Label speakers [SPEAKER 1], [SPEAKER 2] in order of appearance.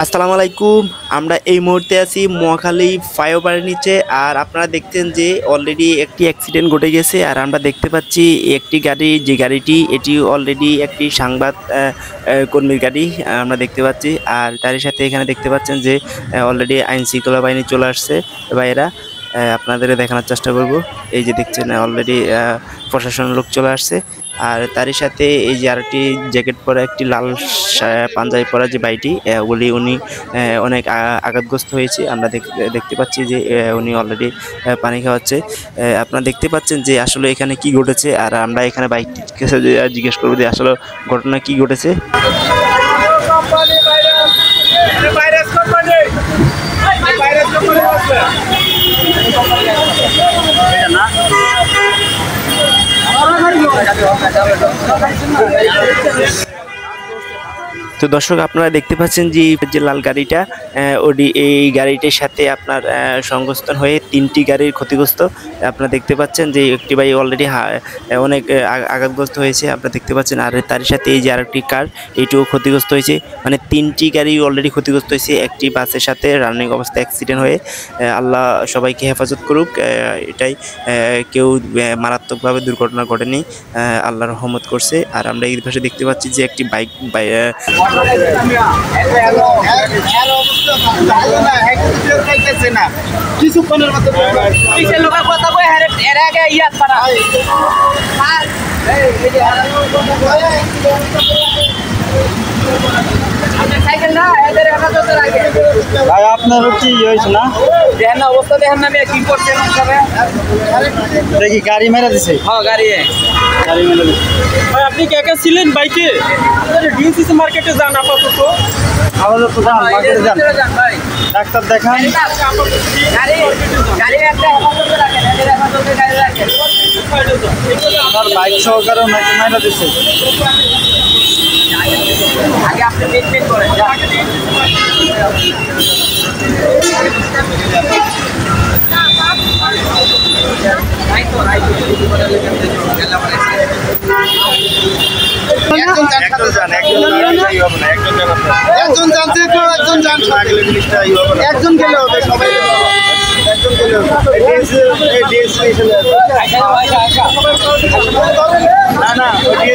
[SPEAKER 1] আসসালামু আলাইকুম। আমরা এই মুহূর্তে আছি মহাখালী ফ্লাইওভারের নিচে। আর আপনারা দেখছেন যে অলরেডি একটি অ্যাক্সিডেন্ট ঘটে গেছে। আর আমরা দেখতে পাচ্ছি একটি গাড়ি, যে গাড়িটি এটি অলরেডি একটি সংবাদ কর্মীর গাড়ি আমরা দেখতে পাচ্ছি। আর তার সাথে এখানে দেখতে পাচ্ছেন যে অলরেডি আইন শৃঙ্খলা বাহিনী চলে আসছে ভাইয়েরা। আপনাদের দেখানোর চেষ্টা করব। এই যে দেখছেন অলরেডি প্রশাসনের লোক চলে আসছে। আর তারই সাথে এই যে আরেকটি জ্যাকেট পরা, একটি লাল পাঞ্জাবি পরা যে ভাইটি, উনি অনেক আঘাতগ্রস্ত হয়েছে। আমরা দেখতে পাচ্ছি যে উনি অলরেডি পানি খাওয়াচ্ছে। আপনারা দেখতে পাচ্ছেন যে আসলে এখানে কি ঘটেছে। আর আমরা এখানে বাইকটির কাছে জিজ্ঞেস করবো যে আসলে ঘটনা কি ঘটেছে। তো দর্শক, আপনারা দেখতে পাচ্ছেন যে লাল গাড়িটা, এই গাড়িটির সাথে আপনার সংঘর্ষণ হয়ে তিনটি গাড়ির ক্ষতিগ্রস্ত। আপনারা দেখতে পাচ্ছেন যে একটি ভাই অলরেডি অনেক আঘাতগ্রস্ত হয়েছে, আপনারা দেখতে পাচ্ছেন। আর তার সাথে এই যে আরেকটি কার, এইটিও ক্ষতিগ্রস্ত হয়েছে। মানে তিনটি গাড়ি অলরেডি ক্ষতিগ্রস্ত হয়েছে একটি বাসের সাথে রানিং অবস্থায় অ্যাক্সিডেন্ট হয়ে। আল্লাহ সবাইকে হেফাজত করুক। এটাই, কেউ মারাত্মকভাবে দুর্ঘটনা ঘটেনি, আল্লাহর রহমত করছে। আর আমরা এই পাশে দেখতে পাচ্ছি যে একটি বাইক
[SPEAKER 2] কিছুক্ষণের মধ্যে কথা কই এর আগে ইয়াদ পারা ভাই আপনার কি হয়েছে না? দেখেন অবস্থা, দেখেন না কি করছে দেখি গাড়ি মেরে দিছে। হ্যাঁ গাড়ি মেরে দিছে। ভাই আপনি কে কে ছিলেন বাইকে? ডিএনসিসি মার্কেটে যান আপাতত। আপাতত যান মার্কেটে যান ভাই, ডাক্তার দেখান। আমার বাইক সহকারে নাকি মেরে দিছে। আগে আপনি ট্রিটমেন্ট করেন। একজন গেলে হবে, সবাই একজন গেলে হবে। না না ওই